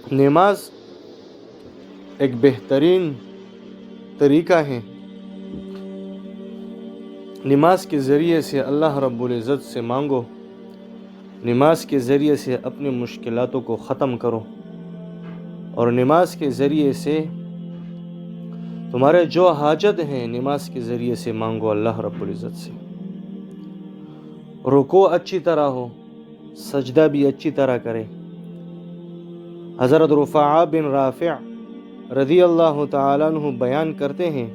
نماز ایک بہترین طریقہ ہے، نماز کے ذریعے سے اللہ رب العزت سے مانگو، نماز کے ذریعے سے اپنی مشکلاتوں کو ختم کرو، اور نماز کے ذریعے سے تمہارے جو حاجت ہیں نماز کے ذریعے سے مانگو اللہ رب العزت سے۔ رکوع اچھی طرح ہو، سجدہ بھی اچھی طرح کرے۔ حضرت رفاعہ بن رافع رضی اللہ تعالیٰ عنہ بیان کرتے ہیں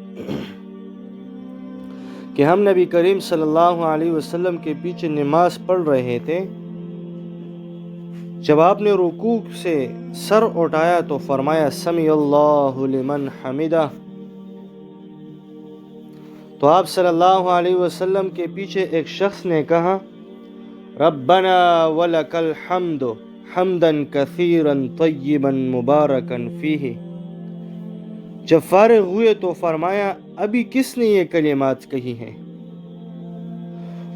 کہ ہم نبی کریم صلی اللہ علیہ وسلم کے پیچھے نماز پڑھ رہے تھے، جب آپ نے رکوع سے سر اٹھایا تو فرمایا سمع اللہ لمن حمدہ، تو آپ صلی اللہ علیہ وسلم کے پیچھے ایک شخص نے کہا ربنا ولک الحمد حمدا کثیرا طیبا مبارکا فیہ۔ جب فارغ ہوئے تو فرمایا ابھی کس نے یہ کلمات کہی ہیں؟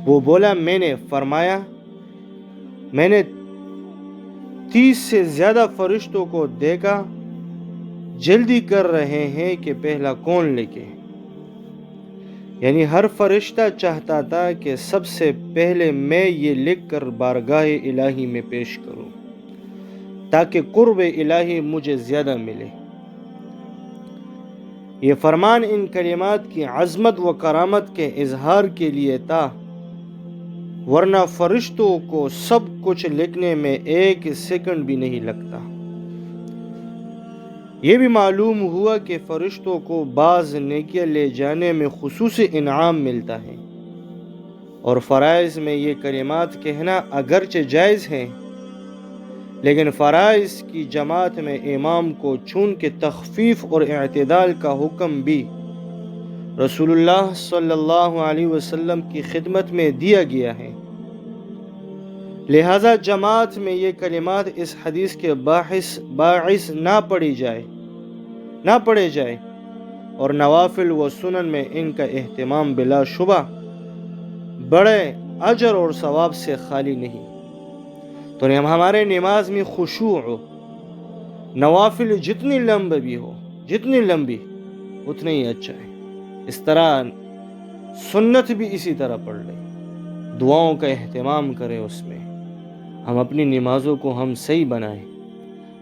وہ بولا میں نے۔ فرمایا میں نے 30 سے زیادہ فرشتوں کو دیکھا، جلدی کر رہے ہیں کہ پہلا کون لکھے، یعنی ہر فرشتہ چاہتا تھا کہ سب سے پہلے میں یہ لکھ کر بارگاہ الہی میں پیش کروں تاکہ قرب الہی مجھے زیادہ ملے۔ یہ فرمان ان کلمات کی عظمت و کرامت کے اظہار کے لیے تھا، ورنہ فرشتوں کو سب کچھ لکھنے میں 1 سیکنڈ بھی نہیں لگتا۔ یہ بھی معلوم ہوا کہ فرشتوں کو بعض نیکیاں لے جانے میں خصوصی انعام ملتا ہے، اور فرائض میں یہ کلمات کہنا اگرچہ جائز ہیں، لیکن فرائض کی جماعت میں امام کو چونکہ تخفیف اور اعتدال کا حکم بھی رسول اللہ صلی اللہ علیہ وسلم کی خدمت میں دیا گیا ہے، لہذا جماعت میں یہ کلمات اس حدیث کے باعث نہ پڑھے جائے، اور نوافل و سنن میں ان کا اہتمام بلا شبہ بڑے اجر اور ثواب سے خالی نہیں۔ تو ہمارے نماز میں خشوع ہو، نوافل جتنی لمبی اتنی ہی اچھا ہے، اس طرح سنت بھی اسی طرح پڑھ لیں، دعاؤں کا اہتمام کریں، اس میں ہم اپنی نمازوں کو ہم صحیح بنائیں،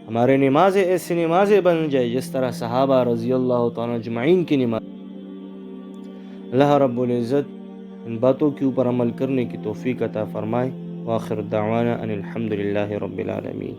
ہمارے نمازیں ایسی نمازیں بن جائے جس طرح صحابہ رضی اللہ تعالیٰ اجمعین کی نماز۔ اللہ رب العزت ان باتوں کے اوپر عمل کرنے کی توفیق عطا فرمائے۔ وآخر دعوانا ان الحمد للہ رب العالمین۔